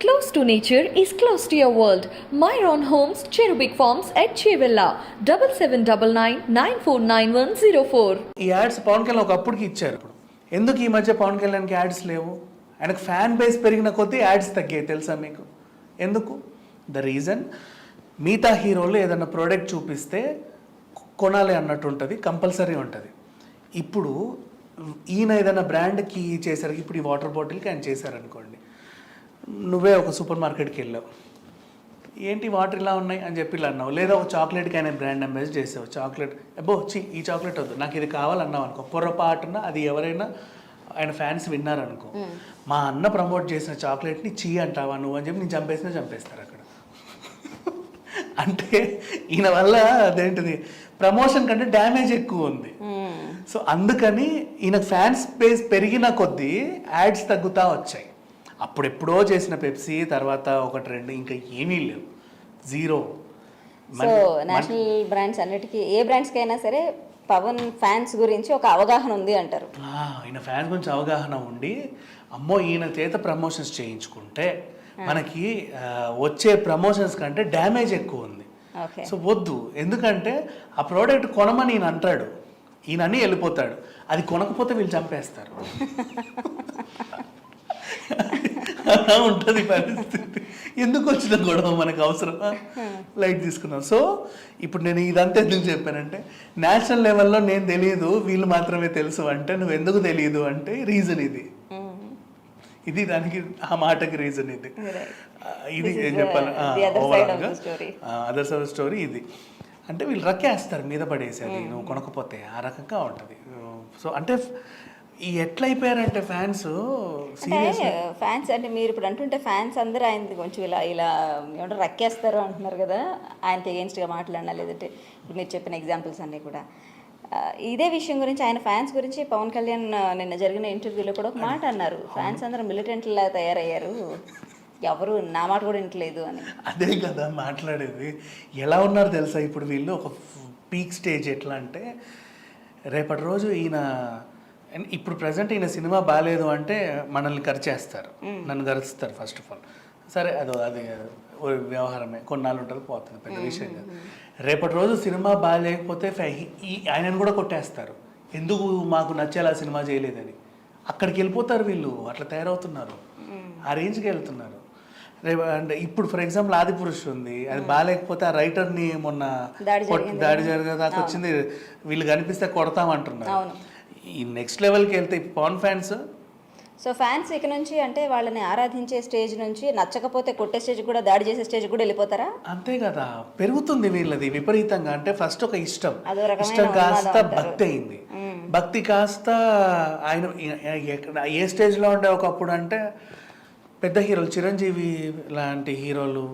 Close to nature is close to your world. Myron Homes, Cherubic Farms at Chevilla, 7799949104. ఈ ads Pawan Kalyan ఒకప్పటికి ఇచ్చారు. ఎందుకు ఈ మధ్య పవన్ కళ్యాణ్కి యాడ్స్ లేవు? ఆయనకు ఫ్యాన్ బేస్ పెరిగిన కొద్దీ యాడ్స్ తగ్గాయి, తెలుసా మీకు? ఎందుకు? ద రీజన్, మిగతా హీరోలు ఏదైనా ప్రోడక్ట్ చూపిస్తే కొనాలి అన్నట్టు ఉంటుంది, కంపల్సరీ ఉంటుంది. ఇప్పుడు ఈయన ఏదైనా బ్రాండ్కి చేశారు, ఇప్పుడు ఈ వాటర్ బాటిల్కి ఆయన చేశారనుకోండి, నువ్వే ఒక సూపర్ మార్కెట్కి వెళ్ళావు, ఏంటి వాటర్ ఇలా ఉన్నాయి అని చెప్పి ఇలా అన్నావు, లేదా ఒక చాక్లెట్కి ఆయన బ్రాండ్ అంబాసిడర్ చేసావు, చాక్లెట్ అబ్బో ఈ చాక్లెట్ వద్దు నాకు ఇది కావాలన్నావు అనుకో, పొరపాటున అది ఎవరైనా ఆయన ఫ్యాన్స్ విన్నారనుకో, మా అన్న ప్రమోట్ చేసిన చాక్లెట్ని అంటావా నువ్వు అని చెప్పి నేను చంపేస్తారు అక్కడ. అంటే ఈయన వల్ల అదేంటిది ప్రమోషన్ కంటే డ్యామేజ్ ఎక్కువ ఉంది. సో అందుకని ఈయన ఫ్యాన్స్ బేస్ పెరిగిన కొద్దీ యాడ్స్ తగ్గుతూ వచ్చాయి. అప్పుడెప్పుడో చేసిన పెప్సీ తర్వాత ఒక ట్రెండ్, ఇంకా ఏమీ లేవు, జీరో. సో నేషనల్ బ్రాండ్స్ అన్నిటికీ, ఏ బ్రాండ్స్కి అయినా సరే పవన్ ఫ్యాన్స్ గురించి ఒక అవగాహన ఉంది అంటారు. ఈయన ఫ్యాన్స్ గురించి అవగాహన ఉండి, అమ్మో ఈయన చేత ప్రమోషన్స్ చేయించుకుంటే మనకి వచ్చే ప్రమోషన్స్ కంటే డ్యామేజ్ ఎక్కువ ఉంది. సో వద్దు, ఎందుకంటే ఆ ప్రోడక్ట్ కొనమని ఈయన అంటాడు, ఈయన అని వెళ్ళిపోతాడు, అది కొనకపోతే వీళ్ళు చంపేస్తారు. అలా ఉంటుంది పరిస్థితి. ఎందుకు వచ్చిన గొడవ మనకు అవసరమా? లైట్ తీసుకున్నాం. సో ఇప్పుడు నేను ఇదంతా ఎందుకు చెప్పానంటే, నేషనల్ లెవెల్లో నేను తెలియదు, వీళ్ళు మాత్రమే తెలుసు అంటే, నువ్వు ఎందుకు తెలియదు అంటే రీజన్ ఇది దానికి, ఆ మాటకి రీజన్ ఇది ఏం చెప్పాలి, అదర్ సైడ్ స్టోరీ ఇది. అంటే వీళ్ళు రక్కేస్తారు మీద పడేసేది, నువ్వు కొనకపోతే ఆ రకంగా ఉంటుంది. సో అంటే ఈ ఎట్లా అయిపోయారంటే ఫ్యాన్స్ అంటే మీరు ఇప్పుడు అంటుంటే ఫ్యాన్స్ అందరూ ఆయన కొంచెం ఇలా ఏమంటారు రక్కేస్తారు అంటున్నారు కదా, ఆయనతో ఎగెన్స్ట్గా మాట్లాడినా, లేదంటే ఇప్పుడు మీరు చెప్పిన ఎగ్జాంపుల్స్ అన్నీ కూడా ఇదే విషయం గురించి, ఆయన ఫ్యాన్స్ గురించి పవన్ కళ్యాణ్ నిన్న జరిగిన ఇంటర్వ్యూలో కూడా ఒక మాట అన్నారు, ఫ్యాన్స్ అందరూ మిలిటెంట్లా తయారయ్యారు, ఎవరు నా మాట కూడా వింటలేదు అని. అదే కదా మాట్లాడేది. ఎలా ఉన్నారు తెలుసా ఇప్పుడు వీళ్ళు? ఒక పీక్ స్టేజ్ ఎట్లా అంటే, రేపటి రోజు ఈయన, ఇప్పుడు ప్రజెంట్ ఈయన సినిమా బాగాలేదు అంటే మనల్ని ఖర్చేస్తారు, నన్ను ఖర్చుస్తారు ఫస్ట్ ఆఫ్ ఆల్. సరే అది వ్యవహారమే, కొన్నాళ్ళు ఉంటుంది, పోతుంది, పెద్ద విషయం కాదు. రేపటి రోజు సినిమా బాగాలేకపోతే ఆయనను కూడా కొట్టేస్తారు, ఎందుకు మాకు నచ్చేలా సినిమా చేయలేదని. అక్కడికి వెళ్ళిపోతారు వీళ్ళు, అట్లా తయారవుతున్నారు, ఆ రేంజ్కి వెళ్తున్నారు. అంటే ఇప్పుడు ఫర్ ఎగ్జాంపుల్ ఆదిపురుష్ ఉంది, అది బాగాలేకపోతే ఆ రైటర్ని మొన్న దాడి జరిగేదాకా వచ్చింది, వీళ్ళు కనిపిస్తే కొడతామంటున్నారు. ఈ నెక్స్ట్ లెవెల్కి వెళ్తే పవన్ ఫ్యాన్స్, సో ఫ్యాన్స్ ఇక నుంచి అంటే వాళ్ళని ఆరాధించే స్టేజ్ నుంచి నచ్చకపోతే కొట్టే స్టేజ్ కూడా, దాడి చేసే స్టేజ్ కూడా వెళ్ళిపోతారా? అంతే కదా, పెరుగుతుంది వీళ్ళది విపరీతంగా. అంటే ఫస్ట్ ఒక ఇష్టం కాస్త భక్తి అయింది, భక్తి కాస్త ఆయన ఏ స్టేజ్లో ఉండే ఒకప్పుడు అంటే పెద్ద హీరోలు, చిరంజీవి లాంటి హీరోలు,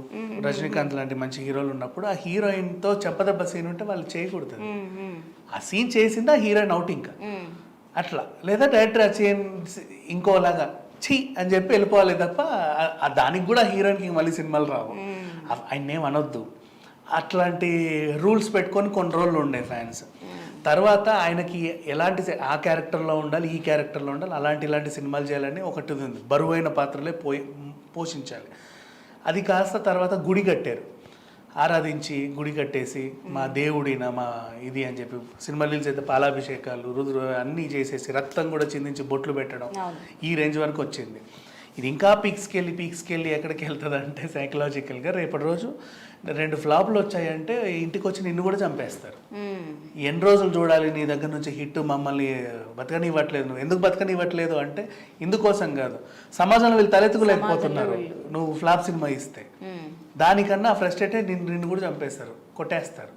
రజనీకాంత్ లాంటి మంచి హీరోలు ఉన్నప్పుడు ఆ హీరోయిన్తో చెప్పదెబ్బ సీన్ ఉంటే వాళ్ళు చేయకూడదు, ఆ సీన్ చేసింది ఆ హీరోయిన్ అవుట్, ఇంకా అట్లా, లేదా డైరెక్టర్ ఇంకోలాగా ఛీ అని చెప్పి వెళ్ళిపోవాలి తప్ప దానికి కూడా హీరోయిన్కి మళ్ళీ సినిమాలు రావు, ఆయన ఏం అనొద్దు. అట్లాంటి రూల్స్ పెట్టుకొని కొన్ని రోజులు ఉండే ఫ్యాన్స్. తర్వాత ఆయనకి ఎలాంటి ఆ క్యారెక్టర్లో ఉండాలి, ఈ క్యారెక్టర్లో ఉండాలి, ఇలాంటి సినిమాలు చేయాలని ఒకటి ఉంది, బరువైన పాత్రలే పోషించాలి. అది కాస్త తర్వాత గుడి కట్టారు, ఆరాధించి గుడి కట్టేసి మా దేవుడిన మా ఇది అని చెప్పి సినిమా రిలీజ్ అయితే పాలాభిషేకాలు అన్నీ చేసేసి రక్తం కూడా చిందించి బొట్లు పెట్టడం, ఈ రేంజ్ వరకు వచ్చింది. ఇది ఇంకా పీక్స్కి వెళ్ళి ఎక్కడికి వెళ్తుంది అంటే సైకలాజికల్గా రేపటి రోజు 2 ఫ్లాప్లు వచ్చాయంటే ఇంటికి వచ్చి నిన్ను కూడా చంపేస్తారు. ఎన్ని రోజులు చూడాలి నీ దగ్గర నుంచి హిట్, మమ్మల్ని బతకనివ్వట్లేదు, నువ్వు ఎందుకు బతకనివ్వట్లేదు అంటే ఇందుకోసం కాదు, సమాజంలో వీళ్ళు తలెత్తుకోలేకపోతున్నారు నువ్వు ఫ్లాప్ సినిమా ఇస్తే, దానికన్నా ఫ్రస్ట్రేట్ నిన్ను కూడా చంపేస్తారు, కొట్టేస్తారు,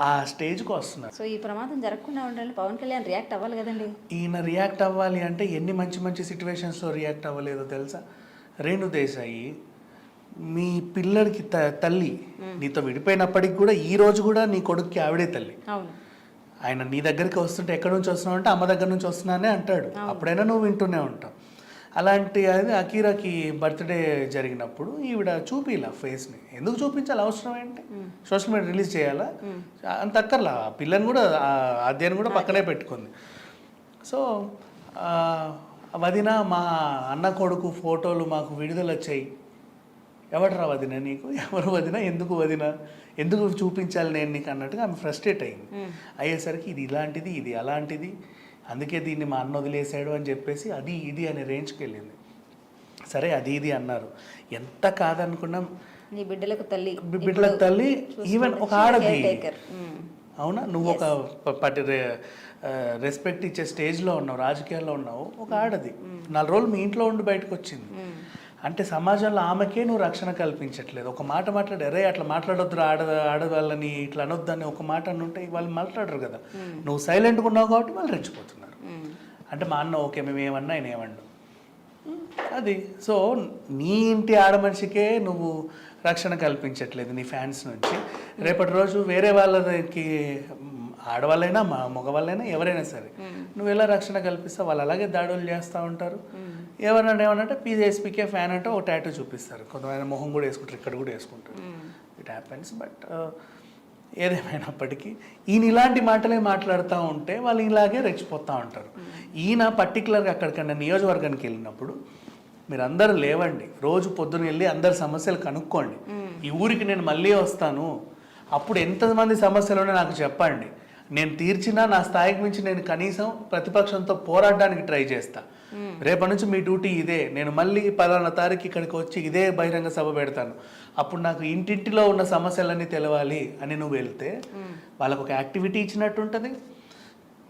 ఆ స్టేజ్కి వస్తున్నారు. సో ఈ ప్రమాదం జరగకుండా ఉండాలి పవన్ కళ్యాణ్ రియాక్ట్ అవ్వాలి కదండి. ఈయన రియాక్ట్ అవ్వాలి అంటే ఎన్ని మంచి సిచ్యువేషన్స్లో రియాక్ట్ అవ్వలేదో తెలుసా? రేణు దేశాయి మీ పిల్లడికి తల్లి, నీతో విడిపోయినప్పటికి కూడా ఈ రోజు కూడా నీ కొడుక్కి ఆవిడే తల్లి. ఆయన నీ దగ్గరికి వస్తుంటే ఎక్కడి నుంచి వస్తున్నావు అంటే అమ్మ దగ్గర నుంచి వస్తున్నానే అంటాడు, అప్పుడైనా నువ్వు వింటూనే ఉంటావు. అలాంటి అది అకీరాకి బర్త్డే జరిగినప్పుడు ఈవిడ చూపిలా ఫేస్ని, ఎందుకు చూపించాలి, అవసరం ఏంటి, సోషల్ మీడియా రిలీజ్ చేయాలా, అంత అక్కర్లా, పిల్లని కూడా అధ్యయనం కూడా పక్కనే పెట్టుకుంది. సో వదిన మా అన్న కొడుకు ఫోటోలు మాకు విడుదల వచ్చాయి ఎవడరా వదిన నీకు, ఎవరు వదిన, ఎందుకు వదిన, ఎందుకు చూపించాలి నేను నీకు అన్నట్టుగా ఆమె ఫ్రస్ట్రేట్ అయింది. అయ్యేసరికి ఇది ఇలాంటిది, ఇది అలాంటిది, అందుకే దీన్ని మా అన్న వదిలేసాడు అని చెప్పేసి అది ఇది అనే రేంజ్కి వెళ్ళింది. సరే అది ఇది అన్నారు, ఎంత కాదనుకున్నా నీ బిడ్డలకు తల్లి ఈవెన్ ఒక ఆడది. అవునా, నువ్వు ఒక రెస్పెక్ట్ ఇచ్చే స్టేజ్లో ఉన్నావు, రాజకీయాల్లో ఉన్నావు, ఒక ఆడది 4 రోజులు మీ ఇంట్లో ఉండి బయటకు వచ్చింది అంటే సమాజంలో ఆమెకే నువ్వు రక్షణ కల్పించట్లేదు. ఒక మాట మాట్లాడి అరే అట్లా మాట్లాడొద్దు ఆడవాళ్ళని ఇట్లా అనొద్దని ఒక మాట అనుంటే వాళ్ళు మాట్లాడరు కదా. నువ్వు సైలెంట్గా ఉన్నావు కాబట్టి వాళ్ళు రెచ్చిపోతున్నారు. అంటే మా అన్న ఓకే మేము ఏమన్నా ఆయన ఏమన్నా అది. సో నీ ఇంటి ఆడమనిషికే నువ్వు రక్షణ కల్పించట్లేదు నీ ఫ్యాన్స్ నుంచి. రేపటి రోజు వేరే వాళ్ళకి ఆడవాళ్ళైనా మగవాళ్ళైనా ఎవరైనా సరే నువ్వు ఎలా రక్షణ కల్పిస్తావు, వాళ్ళు అలాగే దాడులు చేస్తూ ఉంటారు. ఏమనంటే పీజేఎస్పీకే ఫ్యాన్ అంటే ఒక టాటూ చూపిస్తారు, కొంతమంది మొహం కూడా వేసుకుంటారు, ఇక్కడ కూడా వేసుకుంటారు. It happens. బట్ ఏదేమైనప్పటికీ ఈయన ఇలాంటి మాటలే మాట్లాడుతూ ఉంటే వాళ్ళు ఇలాగే రెచ్చిపోతూ ఉంటారు. ఈయన పర్టికులర్గా అక్కడికన్నా నియోజకవర్గానికి వెళ్ళినప్పుడు మీరు అందరూ లేవండి, రోజు పొద్దున వెళ్ళి అందరి సమస్యలు కనుక్కోండి, ఈ ఊరికి నేను మళ్ళీ వస్తాను, అప్పుడు ఎంతమంది సమస్యలు ఉన్నాయో నాకు చెప్పండి, నేను తీర్చినా నా స్థాయికి మించి నేను కనీసం ప్రతిపక్షంతో పోరాడడానికి ట్రై చేస్తా. రేపటి నుంచి మీ డ్యూటీ ఇదే, నేను మళ్ళీ 10వ తారీఖు ఇక్కడికి వచ్చి ఇదే బహిరంగ సభ పెడతాను, అప్పుడు నాకు ఇంటింటిలో ఉన్న సమస్యలన్నీ తెలవాలి అని నువ్వు వెళ్తే వాళ్ళకు ఒక యాక్టివిటీ ఇచ్చినట్టు ఉంటుంది,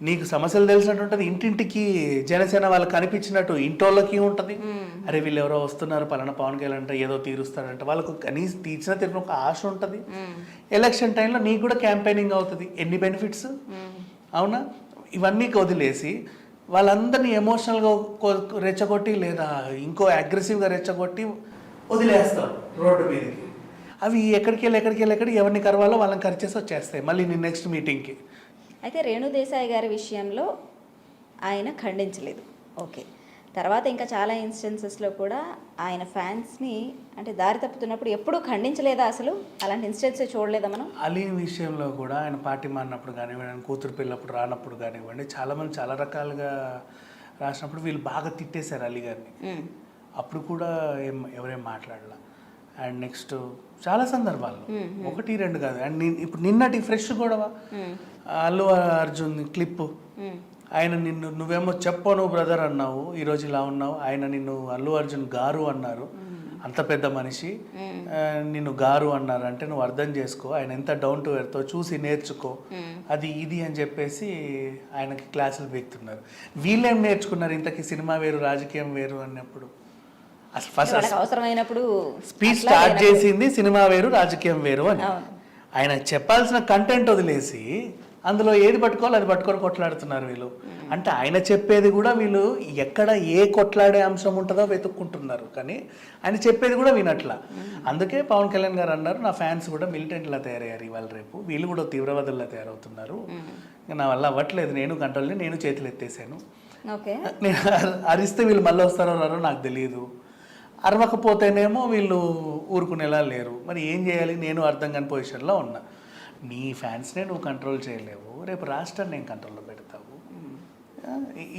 నీకు సమస్యలు తెలిసినట్టు ఉంటుంది, ఇంటింటికి జనసేన వాళ్ళకి కనిపించినట్టు ఇంటోళ్ళకి ఉంటుంది. అరే వీళ్ళు ఎవరో వస్తున్నారు పలానా పవన్ కళ్యాణ్ అంటే ఏదో తీరుస్తాడంటే వాళ్ళకు కనీసం తీర్చిన తీరిన ఒక ఆశ ఉంటుంది. ఎలక్షన్ టైంలో నీకు కూడా క్యాంపెయినింగ్ అవుతుంది, ఎన్ని బెనిఫిట్స్. అవునా, ఇవన్నీ వదిలేసి వాళ్ళందరినీ ఎమోషనల్గా రెచ్చగొట్టి లేదా ఇంకో అగ్రెసివ్గా రెచ్చగొట్టి వదిలేస్తాం రోడ్డు మీదకి. అవి ఎక్కడికి ఎవరిని కరవాలో వాళ్ళని కరిచేసి వచ్చేస్తాయి మళ్ళీ నీ నెక్స్ట్ మీటింగ్కి. అయితే రేణు దేశాయ్ గారి విషయంలో ఆయన ఖండించలేదు, ఓకే. తర్వాత ఇంకా చాలా ఇన్స్టెన్సెస్లో కూడా ఆయన ఫ్యాన్స్ని అంటే దారి తప్పుతున్నప్పుడు ఎప్పుడూ ఖండించలేదా? అసలు అలాంటి ఇన్స్టెన్సెస్ చూడలేదా మనం? అలీ విషయంలో కూడా ఆయన పార్టీ మారినప్పుడు కానివ్వండి, ఆయన కూతురు పిల్లప్పుడు రానప్పుడు కానివ్వండి, చాలామంది చాలా రకాలుగా రాసినప్పుడు వీళ్ళు బాగా తిట్టేశారు అలీ గారిని. అప్పుడు కూడా ఎవరేం మాట్లాడలా. అండ్ నెక్స్ట్ చాలా సందర్భాలు 1, 2 కాదు. అండ్ ఇప్పుడు నిన్నటి ఫ్రెష్ గొడవ అల్లు అర్జున్ క్లిప్పు, ఆయన నిన్ను నువ్వేమో చెప్పను బ్రదర్ అన్నావు, ఈరోజు ఇలా ఉన్నావు, ఆయన నిన్ను అల్లు అర్జున్ గారు అన్నారు, అంత పెద్ద మనిషి నిన్ను గారు అన్నారు అంటే నువ్వు అర్థం చేసుకో ఆయన ఎంత డౌన్ టు ఎర్త్, చూసి నేర్చుకో, అది ఇది అని చెప్పేసి ఆయనకి క్లాసులు పెడుతున్నారు. వీళ్ళేం నేర్చుకున్నారు ఇంతకీ? సినిమా వేరు రాజకీయం వేరు అన్నప్పుడు అసలు ఫస్ట్ అవసరమైనప్పుడు స్పీచ్ స్టార్ట్ చేసింది సినిమా వేరు రాజకీయం వేరు అని. ఆయన చెప్పాల్సిన కంటెంట్ వదిలేసి అందులో ఏది పట్టుకోవాలి అది పట్టుకొని కొట్లాడుతున్నారు వీళ్ళు. అంటే ఆయన చెప్పేది కూడా వీళ్ళు ఎక్కడ ఏ కొట్లాడే అంశం ఉంటుందో వెతుక్కుంటున్నారు, కానీ ఆయన చెప్పేది కూడా వినట్లా. అందుకే పవన్ కళ్యాణ్ గారు అన్నారు నా ఫ్యాన్స్ కూడా మిలిటెంట్లా తయారయ్యారు ఇవాళ రేపు, వీళ్ళు కూడా తీవ్రవాదుల్లా తయారవుతున్నారు, నా వల్ల అవ్వట్లేదు, నేను కంట్రోల్ నేను చేతులు ఎత్తేసాను, నేను అరిస్తే వీళ్ళు మళ్ళీ వస్తారో రారో నాకు తెలియదు, అరవకపోతేనేమో వీళ్ళు ఊరుకునేలా లేరు, మరి ఏం చేయాలి, నేను అర్థం కాని పొజిషన్లో ఉన్నా. నీ ఫ్యాన్స్నే నువ్వు కంట్రోల్ చేయలేవు, రేపు రాష్ట్రాన్ని నేను కంట్రోల్లో పెడతావు,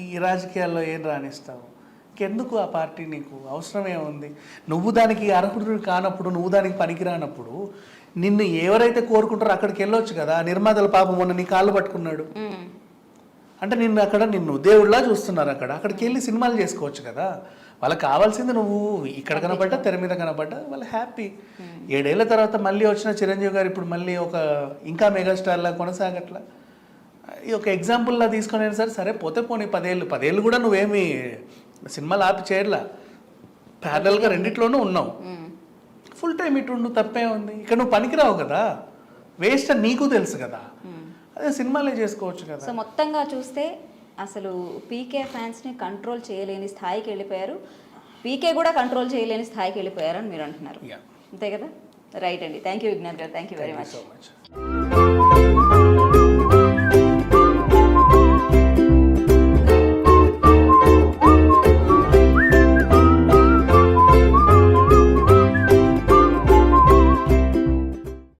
ఈ రాజకీయాల్లో ఏం రాణిస్తావు, ఇంకెందుకు ఆ పార్టీ నీకు అవసరం ఏముంది? నువ్వు దానికి అర్హుడు కానప్పుడు, నువ్వు దానికి పనికిరానప్పుడు నిన్ను ఎవరైతే కోరుకుంటారో అక్కడికి వెళ్ళొచ్చు కదా. నిర్మాతల పాపం మొన్న నీ కాళ్ళు పట్టుకున్నాడు అంటే నిన్ను అక్కడ నిన్ను దేవుళ్ళలా చూస్తున్నారు, అక్కడికి వెళ్ళి సినిమాలు చేసుకోవచ్చు కదా. వాళ్ళకి కావాల్సింది నువ్వు ఇక్కడ కనబడ్డా తెర మీద కనబడ్డా వాళ్ళు హ్యాపీ. 7 ఏళ్ల తర్వాత మళ్ళీ వచ్చిన చిరంజీవి గారు ఇప్పుడు మళ్ళీ ఒక ఇంకా మెగాస్టార్లా కొనసాగట్లా. ఈ ఒక ఎగ్జాంపుల్లా తీసుకొని సరే పోతే పోనీ 10 ఏళ్ళు కూడా నువ్వేమి సినిమాలు ఆపి చేయట్లా, ప్యారలల్గా రెండిట్లోనూ ఉన్నావు, ఫుల్ టైం ఇటు నువ్వు తప్పే ఉంది. ఇక్కడ నువ్వు పనికిరావు కదా, వేస్ట్ అని నీకు తెలుసు కదా, అదే సినిమాలే చేసుకోవచ్చు కదా. సో మొత్తంగా చూస్తే అసలు పీకే ఫ్యాన్స్ని కంట్రోల్ చేయలేని స్థాయికి వెళ్ళిపోయారు, పీకే కూడా కంట్రోల్ చేయలేని స్థాయికి వెళ్ళిపోయారు అని మీరు అంటున్నారు, అంతే కదా? రైట్ అండి. థ్యాంక్ యూ విజ్ఞాన్ గారు, థ్యాంక్ యూ వెరీ మచ్.